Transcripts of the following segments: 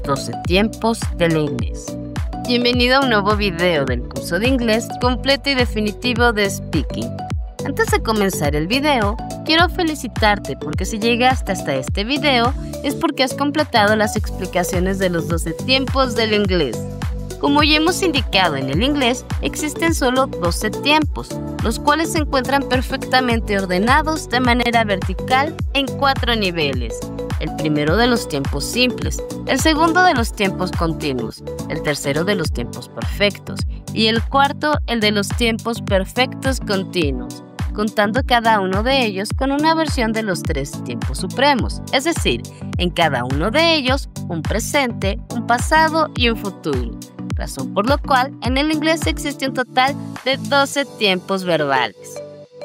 12 tiempos del inglés. Bienvenido a un nuevo video del curso de inglés completo y definitivo de Speaking. Antes de comenzar el video, quiero felicitarte porque si llegaste hasta este video es porque has completado las explicaciones de los 12 tiempos del inglés. Como ya hemos indicado en el inglés, existen solo 12 tiempos, los cuales se encuentran perfectamente ordenados de manera vertical en 4 niveles. El primero de los tiempos simples, el segundo de los tiempos continuos, el tercero de los tiempos perfectos y el cuarto el de los tiempos perfectos continuos, contando cada uno de ellos con una versión de los 3 tiempos supremos, es decir, en cada uno de ellos un presente, un pasado y un futuro, razón por lo cual en el inglés existe un total de 12 tiempos verbales.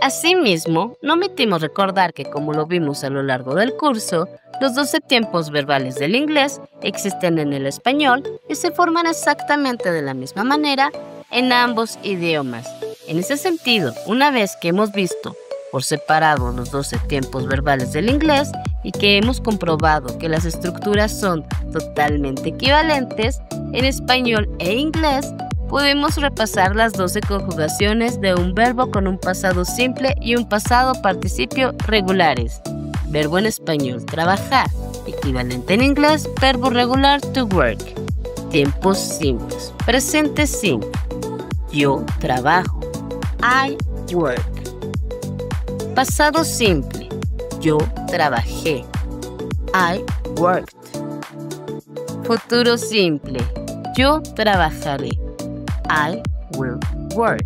Asimismo, no omitimos recordar que, como lo vimos a lo largo del curso, los 12 tiempos verbales del inglés existen en el español y se forman exactamente de la misma manera en ambos idiomas. En ese sentido, una vez que hemos visto por separado los 12 tiempos verbales del inglés y que hemos comprobado que las estructuras son totalmente equivalentes en español e inglés, podemos repasar las 12 conjugaciones de un verbo con un pasado simple y un pasado participio regulares. Verbo en español, trabajar. Equivalente en inglés, verbo regular, to work. Tiempos simples. Presente simple. Yo trabajo. I work. Pasado simple. Yo trabajé. I worked. Futuro simple. Yo trabajaré. I will work.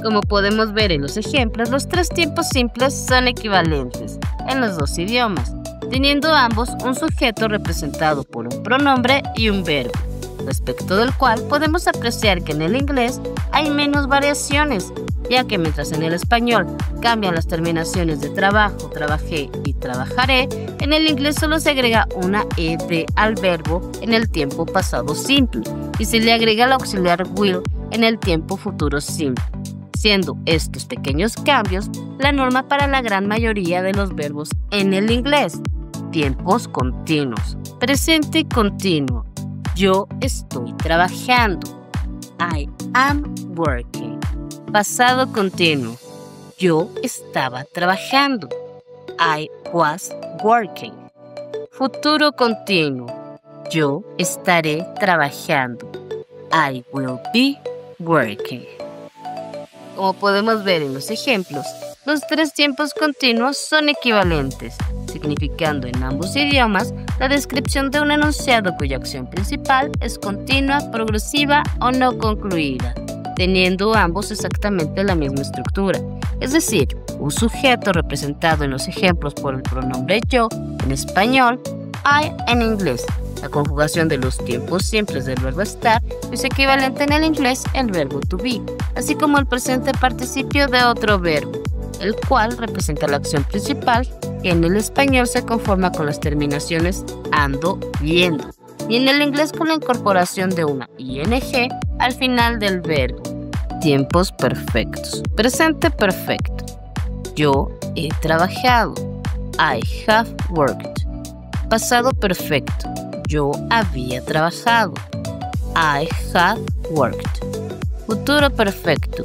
Como podemos ver en los ejemplos, los 3 tiempos simples son equivalentes en los 2 idiomas, teniendo ambos un sujeto representado por un pronombre y un verbo, respecto del cual podemos apreciar que en el inglés hay menos variaciones, ya que mientras en el español cambian las terminaciones de trabajo, trabajé y trabajaré, en el inglés solo se agrega una ed al verbo en el tiempo pasado simple y se le agrega el auxiliar will en el tiempo futuro simple, siendo estos pequeños cambios la norma para la gran mayoría de los verbos en el inglés. Tiempos continuos. Presente continuo. Yo estoy trabajando. I am working. Pasado continuo. Yo estaba trabajando. I was working. Futuro continuo. Yo estaré trabajando. I will be working. Como podemos ver en los ejemplos, los 3 tiempos continuos son equivalentes, significando en ambos idiomas la descripción de un enunciado cuya acción principal es continua, progresiva o no concluida, teniendo ambos exactamente la misma estructura, es decir, un sujeto representado en los ejemplos por el pronombre yo en español, I en inglés. La conjugación de los tiempos simples del verbo estar es equivalente en el inglés al verbo to be, así como el presente participio de otro verbo, el cual representa la acción principal que en el español se conforma con las terminaciones ando, yendo, y en el inglés con la incorporación de una ing al final del verbo. Tiempos perfectos. Presente perfecto. Yo he trabajado. I have worked. Pasado perfecto. Yo había trabajado. I had worked. Futuro perfecto.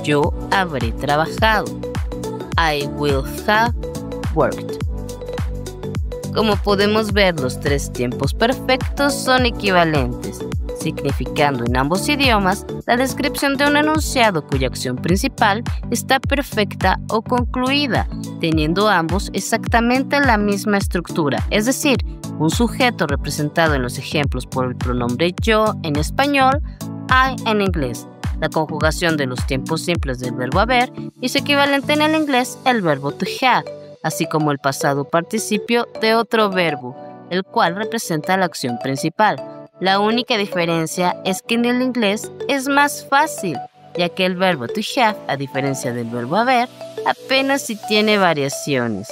Yo habré trabajado. I will have worked. Como podemos ver, los 3 tiempos perfectos son equivalentes, significando en ambos idiomas la descripción de un enunciado cuya acción principal está perfecta o concluida, teniendo ambos exactamente la misma estructura, es decir, un sujeto representado en los ejemplos por el pronombre yo en español, I en inglés. La conjugación de los tiempos simples del verbo haber es equivalente en el inglés al verbo to have, así como el pasado participio de otro verbo, el cual representa la acción principal. La única diferencia es que en el inglés es más fácil, ya que el verbo to have, a diferencia del verbo haber, apenas si tiene variaciones,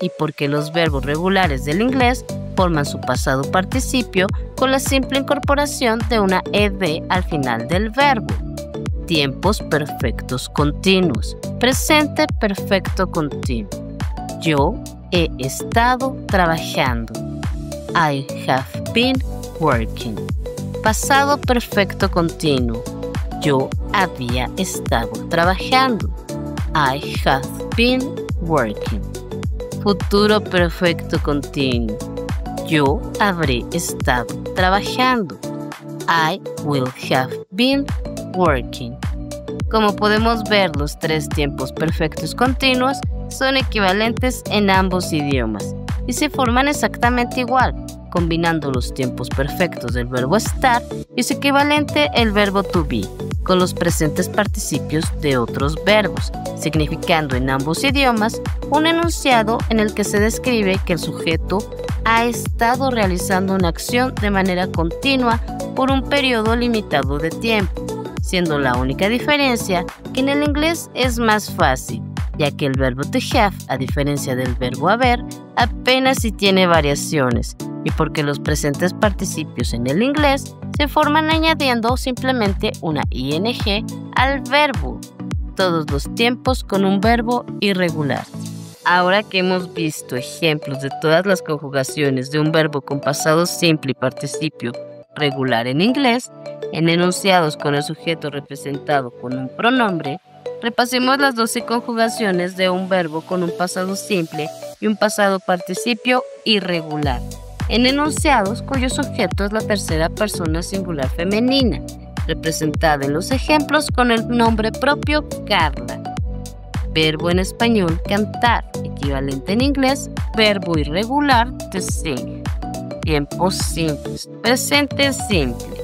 y porque los verbos regulares del inglés forman su pasado participio con la simple incorporación de una ed al final del verbo. Tiempos perfectos continuos. Presente perfecto continuo. Yo he estado trabajando. I have been working. Pasado perfecto continuo. Yo había estado trabajando. I have been working. Futuro perfecto continuo. Yo habré estado trabajando. I will have been working. Como podemos ver, los tres tiempos perfectos continuos son equivalentes en ambos idiomas y se forman exactamente igual, combinando los tiempos perfectos del verbo estar y su equivalente el verbo to be, con los presentes participios de otros verbos, significando en ambos idiomas un enunciado en el que se describe que el sujeto ha estado realizando una acción de manera continua por un periodo limitado de tiempo, siendo la única diferencia que en el inglés es más fácil, ya que el verbo to have, a diferencia del verbo haber, apenas si tiene variaciones, y porque los presentes participios en el inglés se forman añadiendo simplemente una ing al verbo, todos los tiempos con un verbo irregular. Ahora que hemos visto ejemplos de todas las conjugaciones de un verbo con pasado simple y participio regular en inglés, en enunciados con el sujeto representado con un pronombre, repasemos las 12 conjugaciones de un verbo con un pasado simple y un pasado participio irregular, en enunciados cuyo sujeto es la tercera persona singular femenina, representada en los ejemplos con el nombre propio Carla. Verbo en español cantar, equivalente en inglés, verbo irregular to sing. Tiempos simples, presente simple.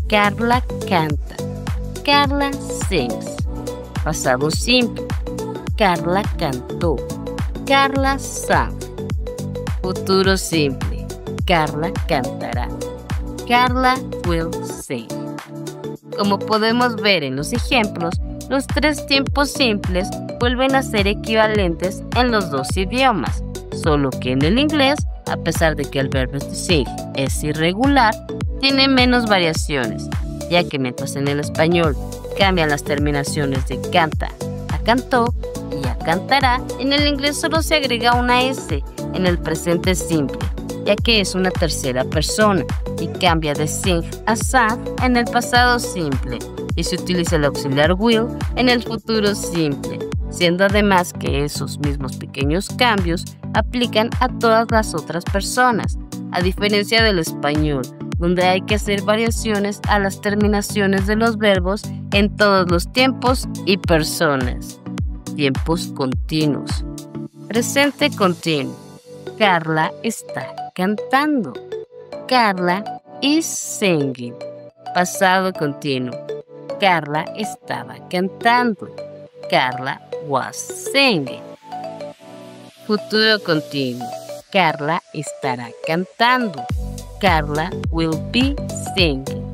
Carla canta, Carla sings. Pasado simple, Carla cantó, Carla sang. Futuro simple, Carla cantará, Carla will sing. Como podemos ver en los ejemplos, los tres tiempos simples vuelven a ser equivalentes en los dos idiomas, solo que en el inglés, a pesar de que el verbo to sing es irregular, tiene menos variaciones, ya que mientras en el español cambian las terminaciones de canta a cantó y a cantará, en el inglés solo se agrega una S en el presente simple, ya que es una tercera persona, y cambia de sing a sang en el pasado simple, y se utiliza el auxiliar will en el futuro simple, siendo además que esos mismos pequeños cambios aplican a todas las otras personas, a diferencia del español, donde hay que hacer variaciones a las terminaciones de los verbos en todos los tiempos y personas. Tiempos continuos. Presente continuo. Carla está cantando. Carla is singing. Pasado continuo. Carla estaba cantando. Carla was singing. Futuro continuo. Carla estará cantando. Carla will be singing.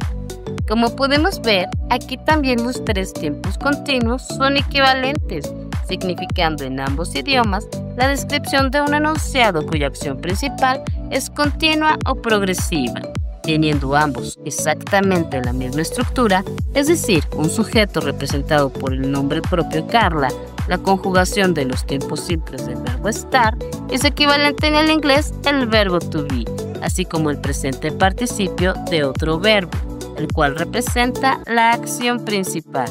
Como podemos ver, aquí también los tres tiempos continuos son equivalentes, significando en ambos idiomas la descripción de un enunciado cuya acción principal es continua o progresiva, teniendo ambos exactamente la misma estructura, es decir, un sujeto representado por el nombre propio Carla, la conjugación de los tiempos simples del verbo estar es equivalente en el inglés el verbo to be, así como el presente participio de otro verbo, el cual representa la acción principal,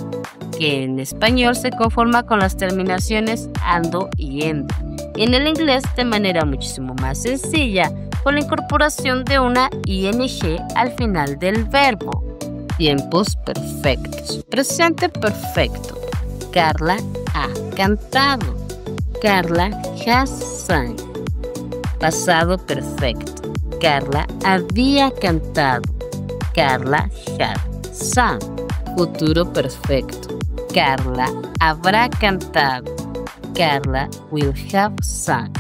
que en español se conforma con las terminaciones ando y endo, y en el inglés de manera muchísimo más sencilla, con la incorporación de una ing al final del verbo. Tiempos perfectos. Presente perfecto. Carla ha cantado. Carla has sung. Pasado perfecto. Carla había cantado. Carla had sung. Futuro perfecto. Carla habrá cantado. Carla will have sung.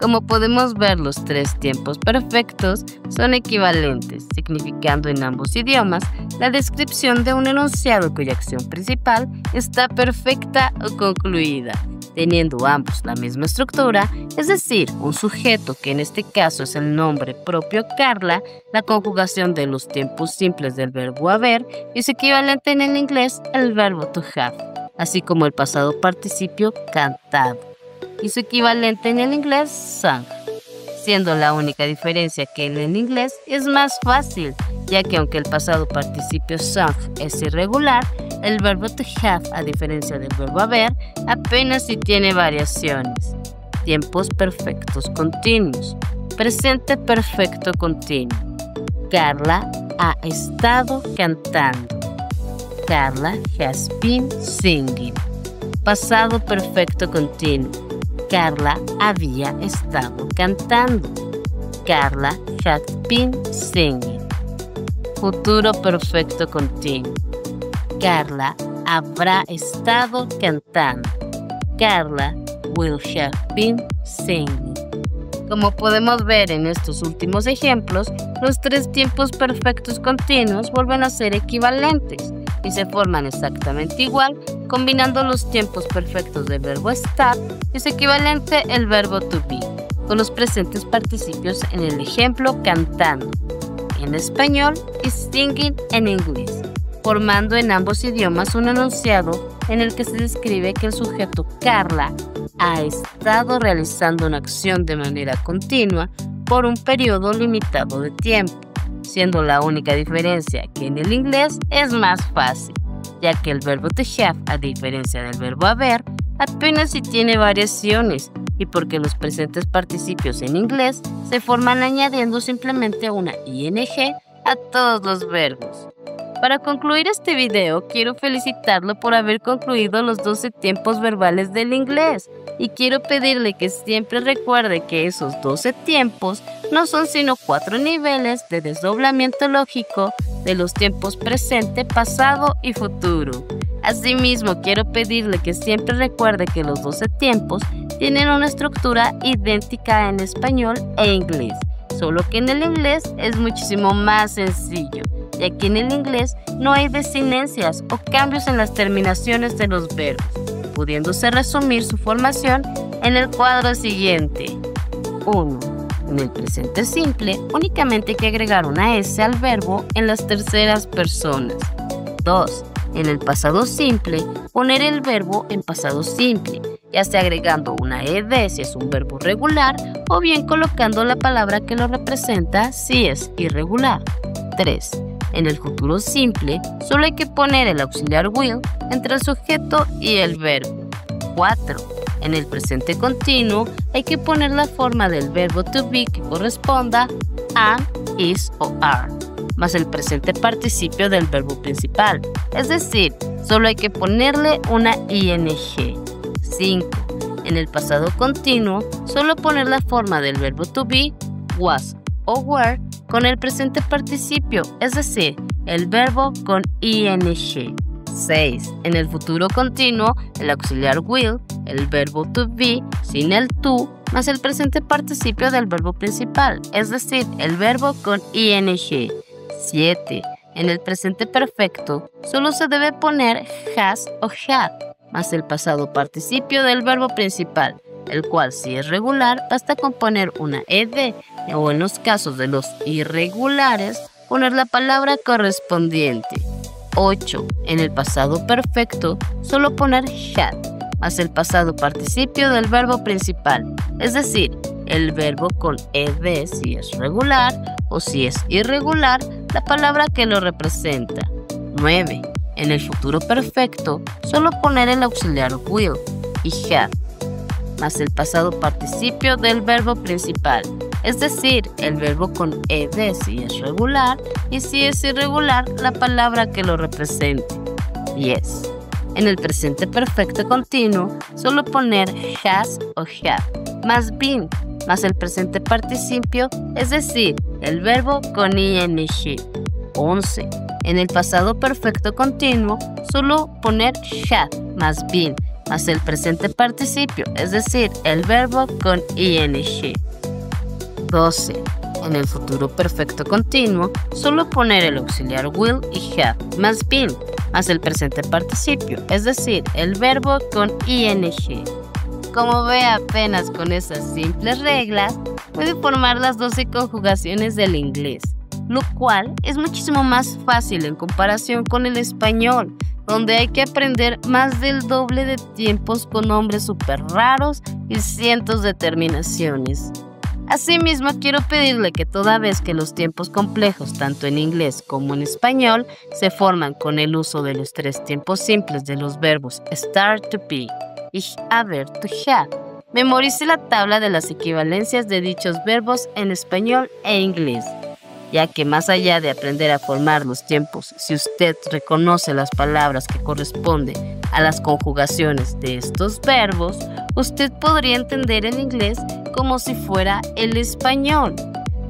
Como podemos ver, los tres tiempos perfectos son equivalentes, significando en ambos idiomas la descripción de un enunciado cuya acción principal está perfecta o concluida, teniendo ambos la misma estructura, es decir, un sujeto que en este caso es el nombre propio Carla, la conjugación de los tiempos simples del verbo haber y su equivalente en el inglés el verbo to have, así como el pasado participio cantado y su equivalente en el inglés sang, siendo la única diferencia que en el inglés es más fácil, ya que aunque el pasado participio song es irregular, el verbo to have, a diferencia del verbo haber, apenas si tiene variaciones. Tiempos perfectos continuos. Presente perfecto continuo. Carla ha estado cantando. Carla has been singing. Pasado perfecto continuo. Carla había estado cantando. Carla had been singing. Futuro perfecto continuo. Carla habrá estado cantando. Carla will have been singing. Como podemos ver en estos últimos ejemplos, los tres tiempos perfectos continuos vuelven a ser equivalentes y se forman exactamente igual, combinando los tiempos perfectos del verbo estar y su equivalente el verbo to be, con los presentes participios en el ejemplo cantando en español y singing en inglés, formando en ambos idiomas un enunciado en el que se describe que el sujeto Carla ha estado realizando una acción de manera continua por un periodo limitado de tiempo, siendo la única diferencia que en el inglés es más fácil, ya que el verbo to have, a diferencia del verbo haber, apenas si tiene variaciones y porque los presentes participios en inglés se forman añadiendo simplemente una ing a todos los verbos. Para concluir este video, quiero felicitarlo por haber concluido los 12 tiempos verbales del inglés y quiero pedirle que siempre recuerde que esos 12 tiempos no son sino 4 niveles de desdoblamiento lógico de los tiempos presente, pasado y futuro. Asimismo, quiero pedirle que siempre recuerde que los 12 tiempos tienen una estructura idéntica en español e inglés, solo que en el inglés es muchísimo más sencillo, ya que en el inglés no hay desinencias o cambios en las terminaciones de los verbos, pudiéndose resumir su formación en el cuadro siguiente. 1. En el presente simple, únicamente hay que agregar una S al verbo en las terceras personas. 2. En el pasado simple, poner el verbo en pasado simple, ya sea agregando una ed si es un verbo regular o bien colocando la palabra que lo representa si es irregular. 3. En el futuro simple, solo hay que poner el auxiliar will entre el sujeto y el verbo. 4. En el presente continuo, hay que poner la forma del verbo to be que corresponda a, is o are, más el presente participio del verbo principal, es decir, solo hay que ponerle una ing. 5. En el pasado continuo, solo poner la forma del verbo to be, was o were, con el presente participio, es decir, el verbo con ing. 6. En el futuro continuo, el auxiliar will, el verbo to be, sin el to, más el presente participio del verbo principal, es decir, el verbo con ing. 7. En el presente perfecto, solo se debe poner has o had, más el pasado participio del verbo principal, el cual, si es regular, basta con poner una ed, o en los casos de los irregulares, poner la palabra correspondiente. 8. En el pasado perfecto, solo poner had, más el pasado participio del verbo principal, es decir, el verbo con ed si es regular o si es irregular, la palabra que lo representa. 9. En el futuro perfecto, solo poner el auxiliar will y had, más el pasado participio del verbo principal, es decir, el verbo con ed si es regular y si es irregular, la palabra que lo represente. 10. En el presente perfecto continuo, solo poner has o had, más been, más el presente participio, es decir, el verbo con ing. 11. En el pasado perfecto continuo, solo poner had, más been, más el presente participio, es decir, el verbo con ing. 12. En el futuro perfecto continuo, solo poner el auxiliar will y have, más been, más el presente participio, es decir, el verbo con ing. Como ve, apenas con esas simples reglas, puede formar las 12 conjugaciones del inglés, lo cual es muchísimo más fácil en comparación con el español, donde hay que aprender más del doble de tiempos con nombres súper raros y cientos de terminaciones. Asimismo, quiero pedirle que toda vez que los tiempos complejos, tanto en inglés como en español, se forman con el uso de los 3 tiempos simples de los verbos estar, to be y haber, to have, memorice la tabla de las equivalencias de dichos verbos en español e inglés, ya que más allá de aprender a formar los tiempos, si usted reconoce las palabras que corresponden a las conjugaciones de estos verbos, usted podría entender el inglés como si fuera el español.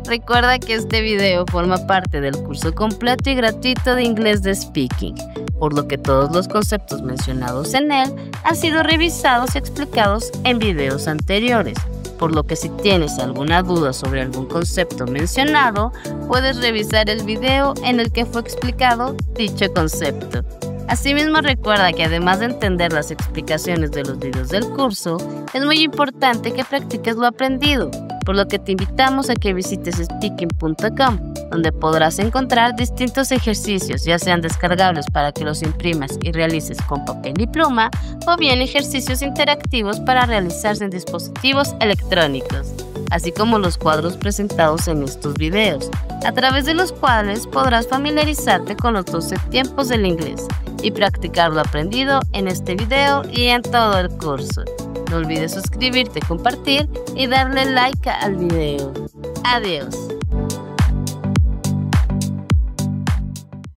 Recuerda que este video forma parte del curso completo y gratuito de inglés de Speaking, por lo que todos los conceptos mencionados en él han sido revisados y explicados en videos anteriores, por lo que si tienes alguna duda sobre algún concepto mencionado, puedes revisar el video en el que fue explicado dicho concepto. Asimismo, recuerda que además de entender las explicaciones de los videos del curso, es muy importante que practiques lo aprendido, por lo que te invitamos a que visites speaking.com, donde podrás encontrar distintos ejercicios, ya sean descargables para que los imprimas y realices con papel y pluma, o bien ejercicios interactivos para realizarse en dispositivos electrónicos, así como los cuadros presentados en estos videos, a través de los cuales podrás familiarizarte con los 12 tiempos del inglés y practicar lo aprendido en este video y en todo el curso. No olvides suscribirte, compartir y darle like al video. Adiós.